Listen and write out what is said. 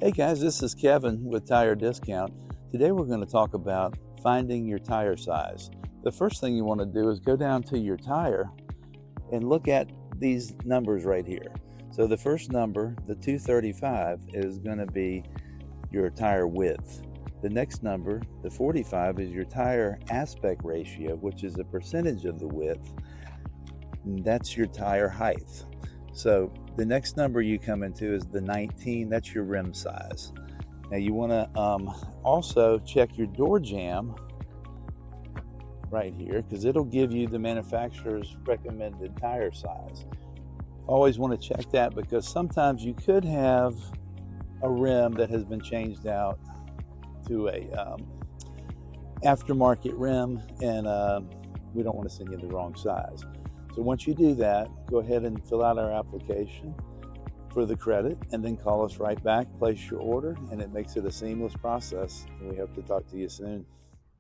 Hey guys, this is Kevin with Tire Discount. Today we're going to talk about finding your tire size. The first thing you want to do is go down to your tire and look at these numbers right here. So the first number, the 235, is going to be your tire width. The next number, the 45, is your tire aspect ratio, which is a percentage of the width. And that's your tire height. So the next number you come into is the 19, that's your rim size. Now you want to also check your door jamb right here because it'll give you the manufacturer's recommended tire size. Always want to check that because sometimes you could have a rim that has been changed out to a aftermarket rim, and we don't want to send you the wrong size. So once you do that, go ahead and fill out our application for the credit and then call us right back, place your order, and it makes it a seamless process. And we hope to talk to you soon.